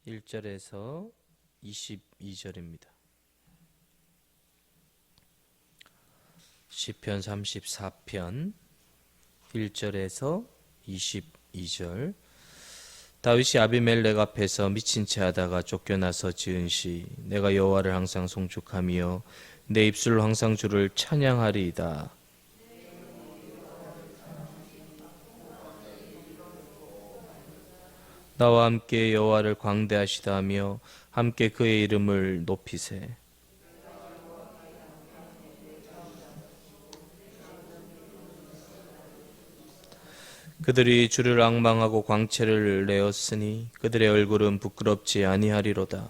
1절에서 22절입니다. 시편 34편 1절에서 22절. 다윗이 아비멜렉 앞에서 미친 채 하다가 쫓겨나서 지은 시. 내가 여호와를 항상 송축하며 내 입술로 항상 주를 찬양하리이다. 나와 함께 여호와를 광대하시다 하며 함께 그의 이름을 높이세. 그들이 주를 앙망하고 광채를 내었으니 그들의 얼굴은 부끄럽지 아니하리로다.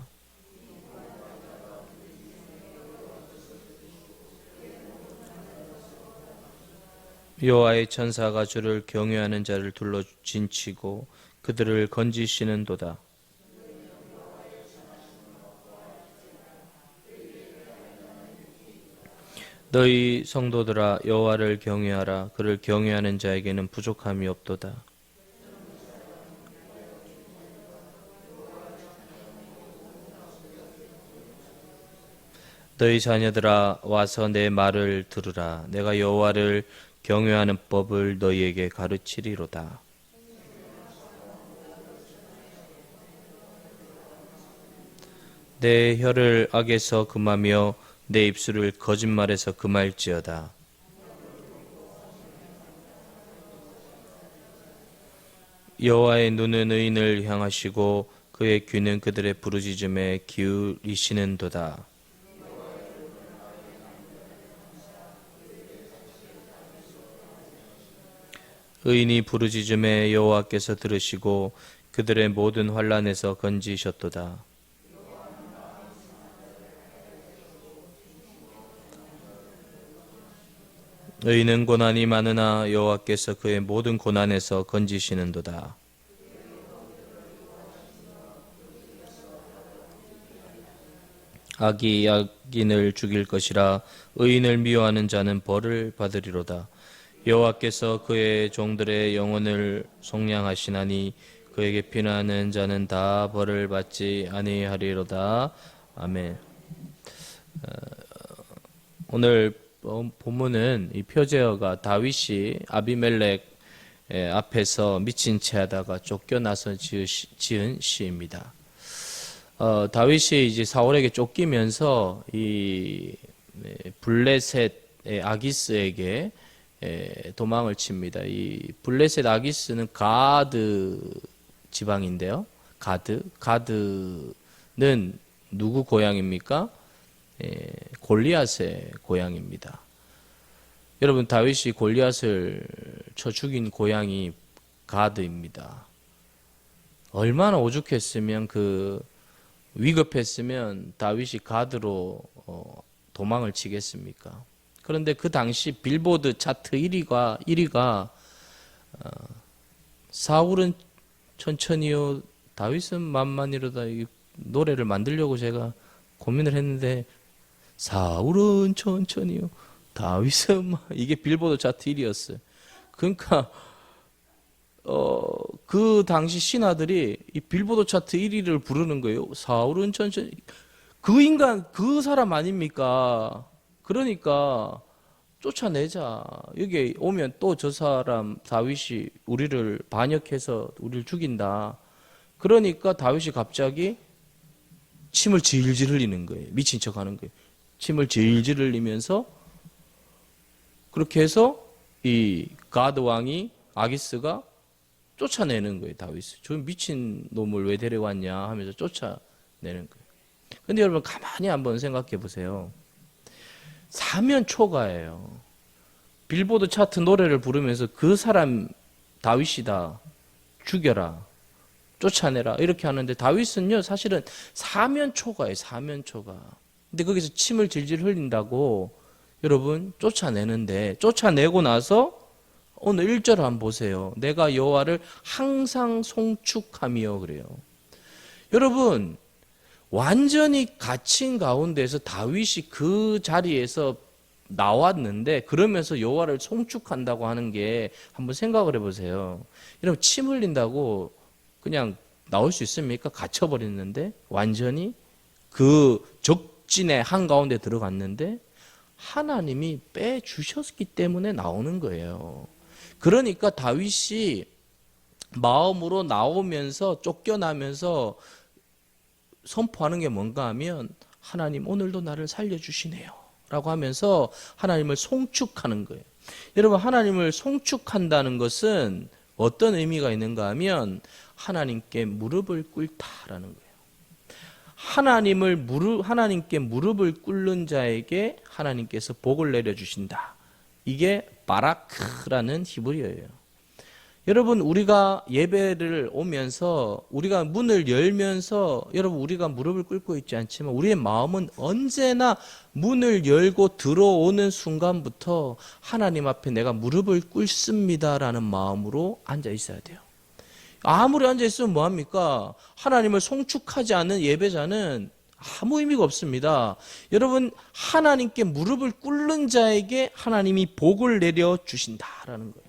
여호와의 천사가 주를 경외하는 자를 둘러 진치고 그들을 건지시는도다. 너희 성도들아 여호와를 경외하라. 그를 경외하는 자에게는 부족함이 없도다. 너희 자녀들아 와서 내 말을 들으라. 내가 여호와를 경외하는 법을 너희에게 가르치리로다. 내 혀를 악에서 금하며 내 입술을 거짓말에서 금할지어다. 여호와의 눈은 의인을 향하시고 그의 귀는 그들의 부르짖음에 기울이시는도다. 의인이 부르짖음에 여호와께서 들으시고 그들의 모든 환난에서 건지셨도다. 의인은 고난이 많으나 여호와께서 그의 모든 고난에서 건지시는도다. 악이 악인을 죽일 것이라. 의인을 미워하는 자는 벌을 받으리로다. 여호와께서 그의 종들의 영혼을 속량하시나니 그에게 피난하는 자는 다 벌을 받지 아니하리로다. 아멘. 오늘 본문은 이 표제어가 다윗이 아비멜렉 앞에서 미친 채 하다가 쫓겨나서 지은 시입니다. 다윗이 이제 사울에게 쫓기면서 이 블레셋의 아기스에게 도망을 칩니다. 이 블레셋 아기스는 가드 지방인데요. 가드는 누구 고향입니까? 골리앗의 고향입니다. 여러분, 다윗이 골리앗을 쳐 죽인 고향이 가드입니다. 얼마나 오죽했으면 위급했으면 다윗이 가드로 도망을 치겠습니까? 그런데 그 당시 빌보드 차트 1위가 사울은 천천히요 다윗은 만만이로다. 이 노래를 만들려고 제가 고민을 했는데 사울은 천천히요 다윗은 이게 빌보드 차트 1위였어요. 그러니까 그 당시 신하들이 이 빌보드 차트 1위를 부르는 거예요. 사울은 천천히. 그 인간 그 사람 아닙니까? 그러니까 쫓아내자. 여기 오면 또 저 사람 다윗이 우리를 반역해서 우리를 죽인다. 그러니까 다윗이 갑자기 침을 질질 흘리는 거예요. 미친 척 하는 거예요. 침을 질질 흘리면서 그렇게 해서 이 가드 왕이 아기스가 쫓아내는 거예요. 다윗을. 저 미친 놈을 왜 데려왔냐 하면서 쫓아내는 거예요. 근데 여러분 가만히 한번 생각해 보세요. 사면 초가예요. 빌보드 차트 노래를 부르면서 그 사람 다윗이다. 죽여라. 쫓아내라. 이렇게 하는데 다윗은요 사실은 사면 초가예요. 사면 초가. 근데 거기서 침을 질질 흘린다고 여러분 쫓아내는데 쫓아내고 나서 오늘 1절 한번 보세요. 내가 여호와를 항상 송축하며 그래요. 여러분 완전히 갇힌 가운데서 다윗이 그 자리에서 나왔는데 그러면서 여호와를 송축한다고 하는 게 한번 생각을 해보세요. 여러분 침 흘린다고 그냥 나올 수 있습니까? 갇혀버렸는데 완전히 그 적진의 한가운데 들어갔는데 하나님이 빼주셨기 때문에 나오는 거예요. 그러니까 다윗이 마음으로 나오면서 쫓겨나면서 선포하는 게 뭔가 하면 하나님 오늘도 나를 살려주시네요 라고 하면서 하나님을 송축하는 거예요. 여러분, 하나님을 송축한다는 것은 어떤 의미가 있는가 하면 하나님께 무릎을 꿇다라는 거예요. 하나님께 무릎을 꿇는 자에게 하나님께서 복을 내려주신다. 이게 바라크라는 히브리어예요. 여러분, 우리가 예배를 오면서 우리가 문을 열면서 여러분 우리가 무릎을 꿇고 있지 않지만 우리의 마음은 언제나 문을 열고 들어오는 순간부터 하나님 앞에 내가 무릎을 꿇습니다라는 마음으로 앉아 있어야 돼요. 아무리 앉아 있으면 뭐합니까? 하나님을 송축하지 않는 예배자는 아무 의미가 없습니다. 여러분, 하나님께 무릎을 꿇는 자에게 하나님이 복을 내려주신다라는 거예요.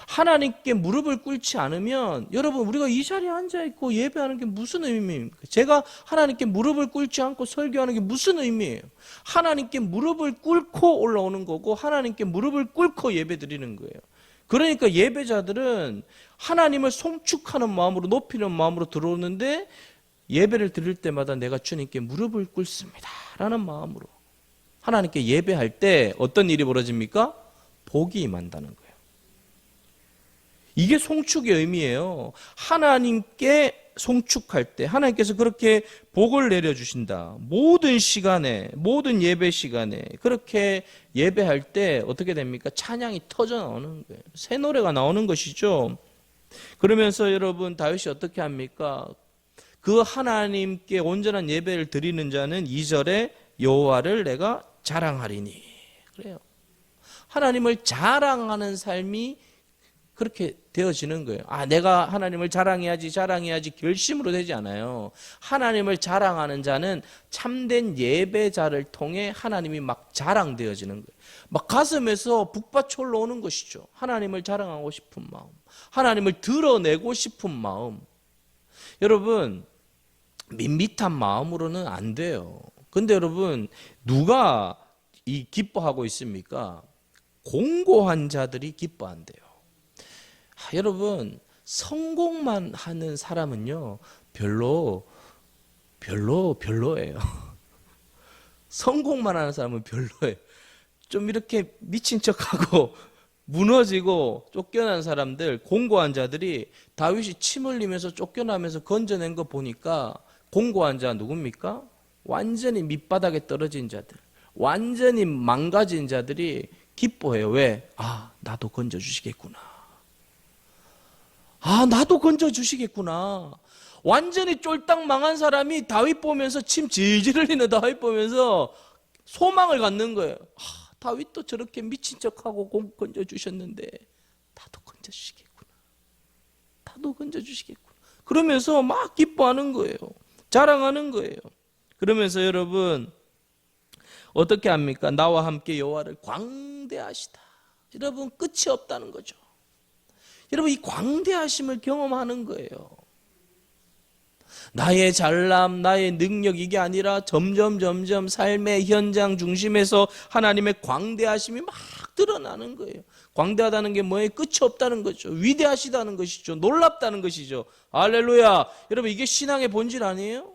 하나님께 무릎을 꿇지 않으면 여러분 우리가 이 자리에 앉아있고 예배하는 게 무슨 의미입니까? 제가 하나님께 무릎을 꿇지 않고 설교하는 게 무슨 의미예요? 하나님께 무릎을 꿇고 올라오는 거고 하나님께 무릎을 꿇고 예배 드리는 거예요. 그러니까 예배자들은 하나님을 송축하는 마음으로 높이는 마음으로 들어오는데 예배를 드릴 때마다 내가 주님께 무릎을 꿇습니다 라는 마음으로 하나님께 예배할 때 어떤 일이 벌어집니까? 복이 임한다는 거예요. 이게 송축의 의미예요. 하나님께 송축할 때 하나님께서 그렇게 복을 내려주신다. 모든 시간에, 모든 예배 시간에 그렇게 예배할 때 어떻게 됩니까? 찬양이 터져 나오는 거예요. 새 노래가 나오는 것이죠. 그러면서 여러분 다윗이 어떻게 합니까? 그 하나님께 온전한 예배를 드리는 자는 2절에 여호와를 내가 자랑하리니 그래요. 하나님을 자랑하는 삶이 그렇게 되어지는 거예요. 내가 하나님을 자랑해야지 결심으로 되지 않아요. 하나님을 자랑하는 자는 참된 예배자를 통해 하나님이 막 자랑되어지는 거예요. 막 가슴에서 북받쳐 올라오는 것이죠. 하나님을 자랑하고 싶은 마음, 하나님을 드러내고 싶은 마음. 여러분, 밋밋한 마음으로는 안 돼요. 근데 여러분, 누가 이 기뻐하고 있습니까? 공고한 자들이 기뻐한대요. 여러분, 성공만 하는 사람은요 별로예요. 성공만 하는 사람은 별로예요. 좀 이렇게 미친 척하고 무너지고 쫓겨난 사람들, 공고한 자들이 다윗이 침 흘리면서 쫓겨나면서 건져낸 거 보니까 공고한 자 누굽니까? 완전히 밑바닥에 떨어진 자들, 완전히 망가진 자들이 기뻐해요. 왜? 나도 건져주시겠구나. 나도 건져주시겠구나. 완전히 쫄딱 망한 사람이 다윗 보면서 침 질질 흘리는 다윗 보면서 소망을 갖는 거예요. 다윗도 저렇게 미친 척하고 건져주셨는데 나도 건져주시겠구나. 나도 건져주시겠구나. 그러면서 막 기뻐하는 거예요. 자랑하는 거예요. 그러면서 여러분 어떻게 합니까? 나와 함께 여호와를 광대하시다. 여러분 끝이 없다는 거죠. 여러분 이 광대하심을 경험하는 거예요. 나의 잘남, 나의 능력 이게 아니라 점점 삶의 현장 중심에서 하나님의 광대하심이 막 드러나는 거예요. 광대하다는 게 뭐예요? 끝이 없다는 거죠. 위대하시다는 것이죠. 놀랍다는 것이죠. 할렐루야. 여러분 이게 신앙의 본질 아니에요?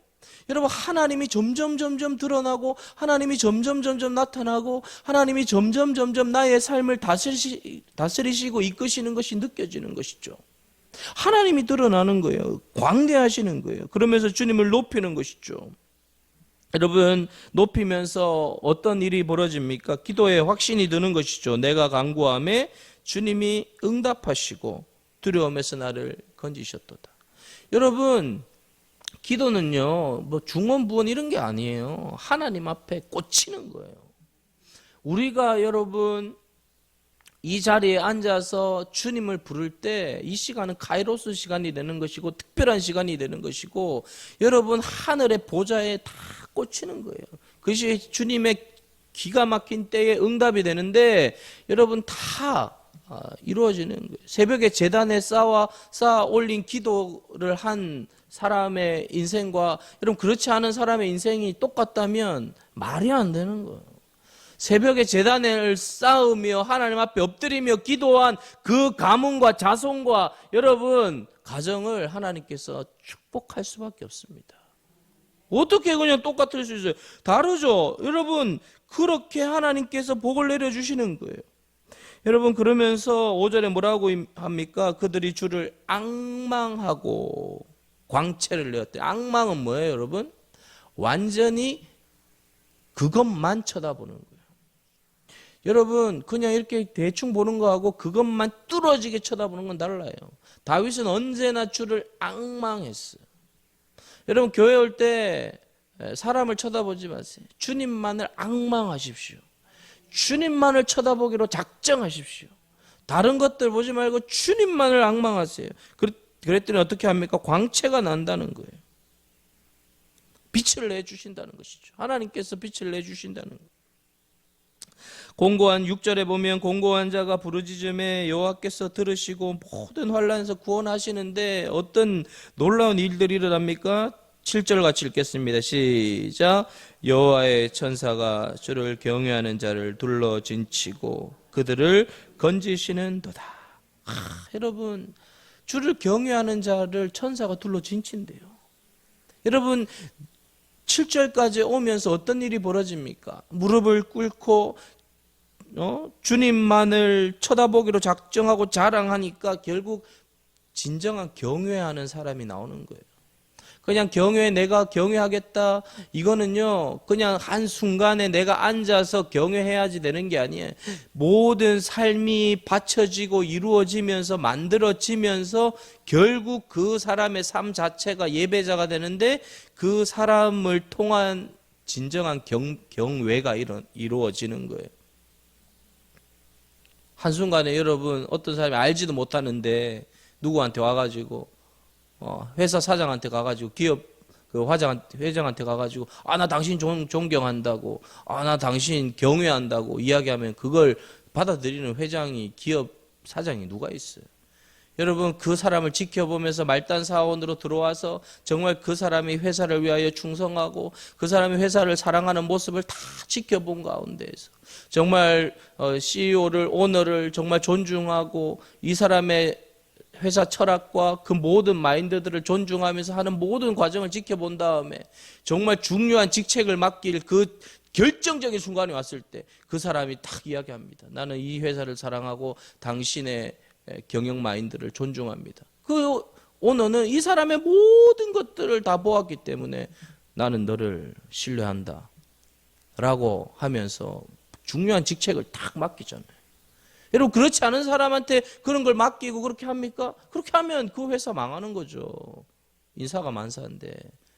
여러분 하나님이 점점 드러나고 하나님이 점점 나타나고 하나님이 점점 나의 삶을 다스리시고 이끄시는 것이 느껴지는 것이죠. 하나님이 드러나는 거예요. 광대하시는 거예요. 그러면서 주님을 높이는 것이죠. 여러분 높이면서 어떤 일이 벌어집니까? 기도에 확신이 드는 것이죠. 내가 간구함에 주님이 응답하시고 두려움에서 나를 건지셨도다. 여러분 기도는요, 중언부언 이런 게 아니에요. 하나님 앞에 꽂히는 거예요. 우리가 여러분 이 자리에 앉아서 주님을 부를 때 이 시간은 카이로스 시간이 되는 것이고 특별한 시간이 되는 것이고 여러분 하늘의 보좌에 다 꽂히는 거예요. 그것이 주님의 기가 막힌 때에 응답이 되는데 여러분 다 이루어지는 거예요. 새벽에 제단에 쌓아 올린 기도를 한 사람의 인생과 여러분 그렇지 않은 사람의 인생이 똑같다면 말이 안 되는 거예요. 새벽에 제단을 쌓으며 하나님 앞에 엎드리며 기도한 그 가문과 자손과 여러분 가정을 하나님께서 축복할 수밖에 없습니다. 어떻게 그냥 똑같을 수 있어요? 다르죠. 여러분 그렇게 하나님께서 복을 내려주시는 거예요. 여러분 그러면서 5절에 뭐라고 합니까? 그들이 주를 앙망하고 광채를 내었대. 앙망은 뭐예요 여러분? 완전히 그것만 쳐다보는 거예요. 여러분 그냥 이렇게 대충 보는 거하고 그것만 뚫어지게 쳐다보는 건 달라요. 다윗은 언제나 주를 앙망했어요. 여러분 교회 올 때 사람을 쳐다보지 마세요. 주님만을 앙망하십시오. 주님만을 쳐다보기로 작정하십시오. 다른 것들 보지 말고 주님만을 앙망하세요. 그랬더니 어떻게 합니까? 광채가 난다는 거예요. 빛을 내주신다는 것이죠. 하나님께서 빛을 내주신다는 거예요. 공고한 6절에 보면 공고한 자가 부르짖음에 여호와께서 들으시고 모든 환난에서 구원하시는데 어떤 놀라운 일들이 일어납니까? 7절 같이 읽겠습니다. 시작. 여호와의 천사가 주를 경외하는 자를 둘러 진치고 그들을 건지시는도다. 여러분 주를 경외하는 자를 천사가 둘러 진친대요. 여러분 7절까지 오면서 어떤 일이 벌어집니까? 무릎을 꿇고 주님만을 쳐다보기로 작정하고 자랑하니까 결국 진정한 경외하는 사람이 나오는 거예요. 그냥 내가 경외하겠다 이거는요 그냥 한순간에 내가 앉아서 경외해야지 되는 게 아니에요. 모든 삶이 받쳐지고 이루어지면서 만들어지면서 결국 그 사람의 삶 자체가 예배자가 되는데 그 사람을 통한 진정한 경외가 이루어지는 거예요. 한순간에 여러분 어떤 사람이 알지도 못하는데 누구한테 와가지고 회사 사장한테 가가지고 기업 그 회장한테 가가지고 나 당신 존경한다고 나 당신 경외한다고 이야기하면 그걸 받아들이는 회장이 기업 사장이 누가 있어요? 여러분 그 사람을 지켜보면서 말단 사원으로 들어와서 정말 그 사람이 회사를 위하여 충성하고 그 사람이 회사를 사랑하는 모습을 다 지켜본 가운데에서 정말 CEO를 오너를 정말 존중하고 이 사람의 회사 철학과 그 모든 마인드들을 존중하면서 하는 모든 과정을 지켜본 다음에 정말 중요한 직책을 맡길 그 결정적인 순간이 왔을 때 그 사람이 딱 이야기합니다. 나는 이 회사를 사랑하고 당신의 경영 마인드를 존중합니다. 그 오너는 이 사람의 모든 것들을 다 보았기 때문에 나는 너를 신뢰한다 라고 하면서 중요한 직책을 딱 맡기잖아요. 여러분 그렇지 않은 사람한테 그런 걸 맡기고 그렇게 합니까? 그렇게 하면 그 회사 망하는 거죠. 인사가 만사인데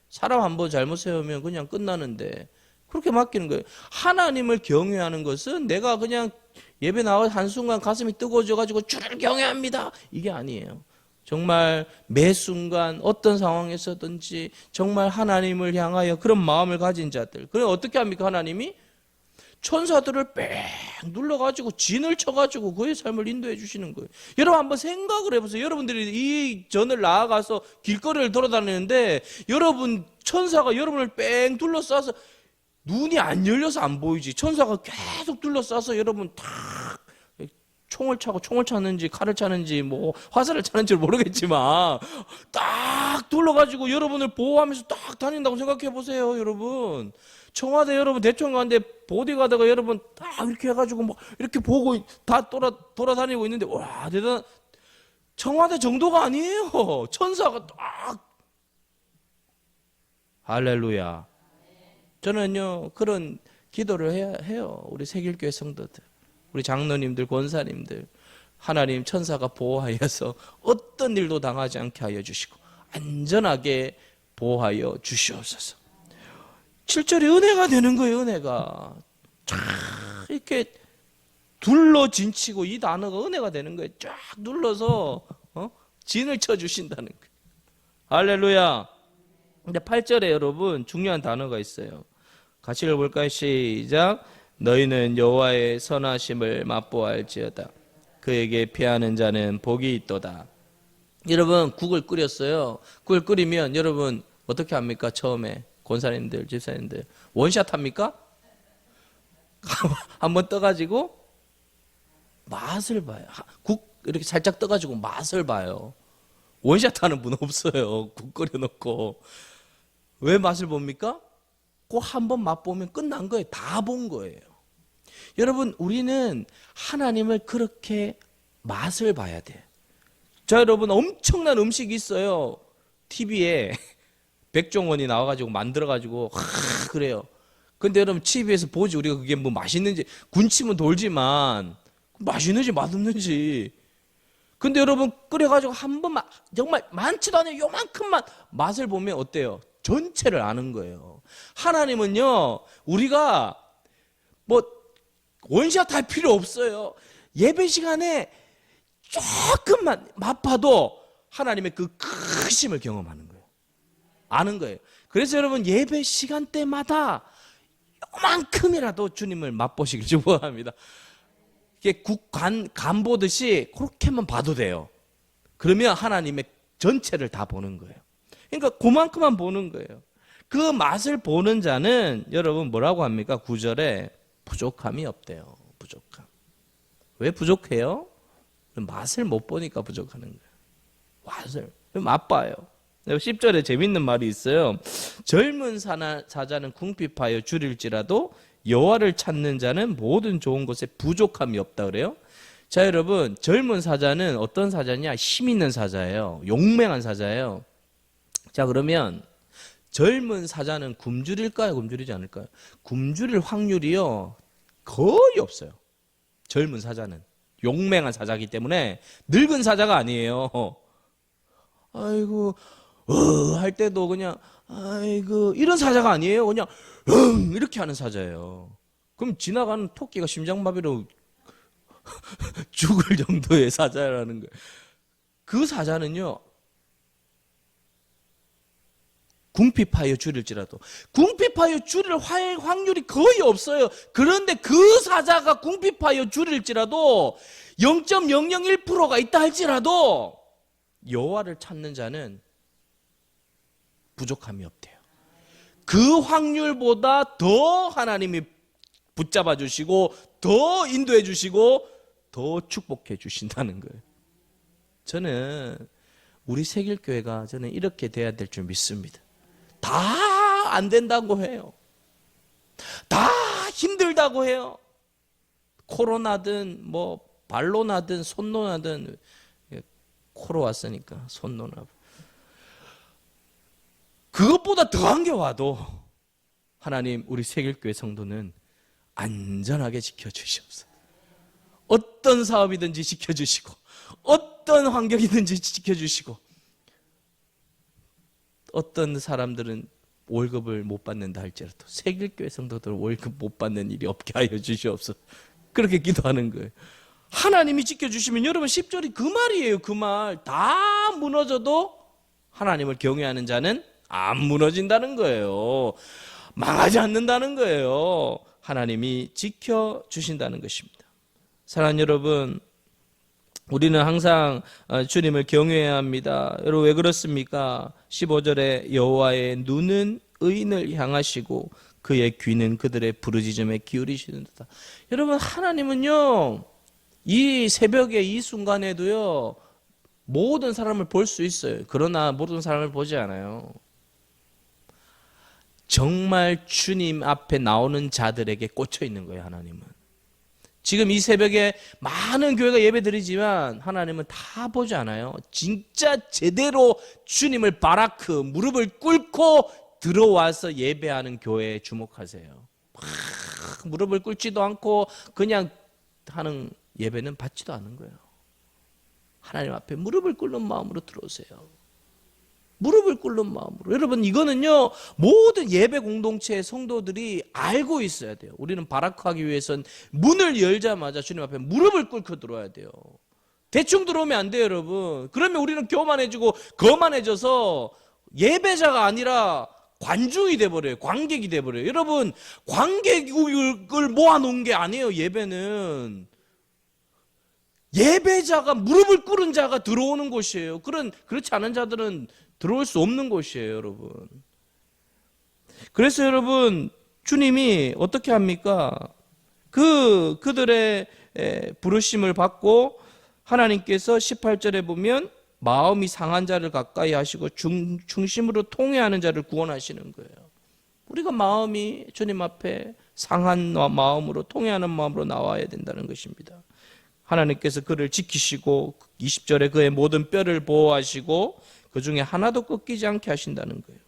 사람 한 번 잘못 세우면 그냥 끝나는데 그렇게 맡기는 거예요. 하나님을 경외하는 것은 내가 그냥 예배 나와 한순간 가슴이 뜨거워져가지고 주를 경외합니다 이게 아니에요. 정말 매 순간 어떤 상황에서든지 정말 하나님을 향하여 그런 마음을 가진 자들. 그럼 어떻게 합니까? 하나님이 천사들을 뺑 눌러가지고 진을 쳐가지고 그의 삶을 인도해 주시는 거예요. 여러분 한번 생각을 해보세요. 여러분들이 이 전을 나아가서 길거리를 돌아다니는데 여러분 천사가 여러분을 뺑 둘러싸서 눈이 안 열려서 안 보이지. 천사가 계속 둘러싸서 여러분 탁 총을 차는지 칼을 차는지 뭐 화살을 차는지 모르겠지만 딱 둘러가지고 여러분을 보호하면서 딱 다닌다고 생각해 보세요. 여러분 청와대 여러분 대통령 가는데 보디가드가 여러분 딱 이렇게 해가지고 뭐 이렇게 보고 다 돌아다니고 있는데 와 대단. 청와대 정도가 아니에요. 천사가 딱. 할렐루야. 저는요 그런 기도를 해요. 우리 세길교회 성도들, 우리 장로님들, 권사님들, 하나님 천사가 보호하여서 어떤 일도 당하지 않게 하여 주시고 안전하게 보호하여 주시옵소서. 7절이 은혜가 되는 거예요. 은혜가 쫙 이렇게 둘러진치고 이 단어가 은혜가 되는 거예요. 쫙 눌러서 진을 쳐주신다는 거예요. 할렐루야. 근데 8절에 여러분 중요한 단어가 있어요. 같이 읽어볼까요? 시작. 너희는 여호와의 선하심을 맛보아 알지어다. 그에게 피하는 자는 복이 있도다. 여러분 국을 끓였어요. 국을 끓이면 여러분 어떻게 합니까? 처음에 권사님들, 집사님들 원샷 합니까? 한번 떠가지고 맛을 봐요. 국 이렇게 살짝 떠가지고 맛을 봐요. 원샷 하는 분 없어요. 국 끓여놓고. 왜 맛을 봅니까? 꼭 한번 맛보면 끝난 거예요. 다 본 거예요. 여러분 우리는 하나님을 그렇게 맛을 봐야 돼. 자 여러분 엄청난 음식이 있어요. TV에 백종원이 나와가지고 만들어가지고 그래요. 근데 여러분 TV에서 보지 우리가 그게 뭐 맛있는지 군침은 돌지만 맛있는지 맛없는지. 근데 여러분 끓여가지고 한 번만 정말 많지도 않아요. 요만큼만 맛을 보면 어때요? 전체를 아는 거예요. 하나님은요 우리가 뭐 원샷 할 필요 없어요. 예배 시간에 조금만 맛봐도 하나님의 그 크심을 경험하는 거예요. 아는 거예요. 그래서 여러분 예배 시간대마다 요만큼이라도 주님을 맛보시길 축복합니다. 이게 간 보듯이 그렇게만 봐도 돼요. 그러면 하나님의 전체를 다 보는 거예요. 그러니까 그만큼만 보는 거예요. 그 맛을 보는 자는 여러분 뭐라고 합니까? 9절에 부족함이 없대요. 부족함. 왜 부족해요? 맛을 못 보니까 부족하는 거예요. 맛을. 맛봐요. 10절에 재밌는 말이 있어요. 젊은 사자는 궁핍하여 줄일지라도 여호와를 찾는 자는 모든 좋은 것에 부족함이 없다 그래요. 자 여러분 젊은 사자는 어떤 사자냐? 힘 있는 사자예요. 용맹한 사자예요. 자 그러면 젊은 사자는 굶주릴까요? 굶주리지 않을까요? 굶주릴 확률이요 거의 없어요. 젊은 사자는 용맹한 사자이기 때문에 늙은 사자가 아니에요. 아이고 할 때도 그냥 아이고 이런 사자가 아니에요. 그냥 이렇게 하는 사자예요. 그럼 지나가는 토끼가 심장마비로 죽을 정도의 사자라는 거예요. 그 사자는요 궁핍하여 줄일지라도 궁핍하여 줄일 확률이 거의 없어요. 그런데 그 사자가 궁핍하여 줄일지라도 0.001%가 있다 할지라도 여호와를 찾는 자는 부족함이 없대요. 그 확률보다 더 하나님이 붙잡아 주시고 더 인도해 주시고 더 축복해 주신다는 거예요. 저는 우리 세길교회가 저는 이렇게 돼야 될 줄 믿습니다. 다 안 된다고 해요. 다 힘들다고 해요. 코로나든 뭐 발로 나든 손로 나든 코로 왔으니까 손로 나. 그것보다 더한 게 와도 하나님 우리 세길교회 성도는 안전하게 지켜주시옵소서. 어떤 사업이든지 지켜주시고 어떤 환경이든지 지켜주시고 어떤 사람들은 월급을 못 받는다 할지라도 세길교회 성도들 월급 못 받는 일이 없게 하여 주시옵소서. 그렇게 기도하는 거예요. 하나님이 지켜주시면 여러분 10절이 그 말이에요. 그 말. 다 무너져도 하나님을 경외하는 자는 안 무너진다는 거예요. 망하지 않는다는 거예요. 하나님이 지켜주신다는 것입니다. 사랑하는 여러분, 우리는 항상 주님을 경외해야 합니다. 여러분 왜 그렇습니까? 15절에 여호와의 눈은 의인을 향하시고 그의 귀는 그들의 부르짖음에 기울이시는도다. 여러분 하나님은요 이 새벽에 이 순간에도요 모든 사람을 볼 수 있어요. 그러나 모든 사람을 보지 않아요. 정말 주님 앞에 나오는 자들에게 꽂혀 있는 거예요. 하나님은 지금 이 새벽에 많은 교회가 예배드리지만 하나님은 다 보지 않아요. 진짜 제대로 주님을 바라크 무릎을 꿇고 들어와서 예배하는 교회에 주목하세요. 막 무릎을 꿇지도 않고 그냥 하는 예배는 받지도 않는 거예요. 하나님 앞에 무릎을 꿇는 마음으로 들어오세요. 무릎을 꿇는 마음으로. 여러분 이거는요 모든 예배 공동체의 성도들이 알고 있어야 돼요. 우리는 바라크하기 위해선 문을 열자마자 주님 앞에 무릎을 꿇고 들어와야 돼요. 대충 들어오면 안 돼요 여러분. 그러면 우리는 교만해지고 거만해져서 예배자가 아니라 관중이 돼버려요. 관객이 돼버려요. 여러분 관객을 모아놓은 게 아니에요. 예배는 예배자가 무릎을 꿇은 자가 들어오는 곳이에요. 그렇지 않은 자들은 들어올 수 없는 곳이에요, 여러분. 그래서 여러분, 주님이 어떻게 합니까? 그들의 부르심을 받고 하나님께서 18절에 보면 마음이 상한 자를 가까이 하시고 중심으로 통회하는 자를 구원하시는 거예요. 우리가 마음이 주님 앞에 상한 마음으로 통회하는 마음으로 나와야 된다는 것입니다. 하나님께서 그를 지키시고 20절에 그의 모든 뼈를 보호하시고 그 중에 하나도 꺾이지 않게 하신다는 거예요.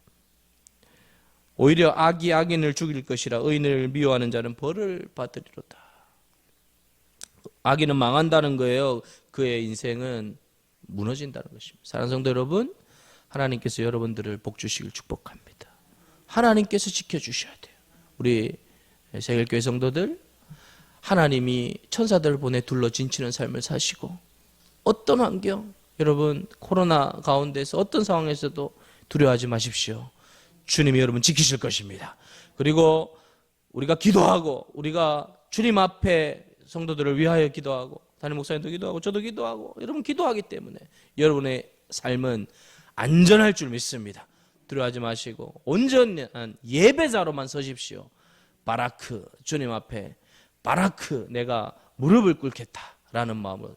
오히려 악이 악인을 죽일 것이라 의인을 미워하는 자는 벌을 받으리로다. 악인은 망한다는 거예요. 그의 인생은 무너진다는 것입니다. 사랑하는 성도 여러분, 하나님께서 여러분들을 복 주시길 축복합니다. 하나님께서 지켜주셔야 돼요. 우리 세계교회 성도들, 하나님이 천사들을 보내 둘러 진치는 삶을 사시고 어떤 환경, 여러분 코로나 가운데서 어떤 상황에서도 두려워하지 마십시오. 주님이 여러분 지키실 것입니다. 그리고 우리가 기도하고 우리가 주님 앞에 성도들을 위하여 기도하고 담임 목사님도 기도하고 저도 기도하고 여러분 기도하기 때문에 여러분의 삶은 안전할 줄 믿습니다. 두려워하지 마시고 온전한 예배자로만 서십시오. 바라크, 주님 앞에 바라크, 내가 무릎을 꿇겠다라는 마음으로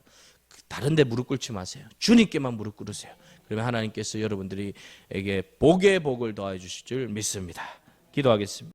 다른 데 무릎 꿇지 마세요. 주님께만 무릎 꿇으세요. 그러면 하나님께서 여러분들에게 복의 복을 더해 주실 줄 믿습니다. 기도하겠습니다.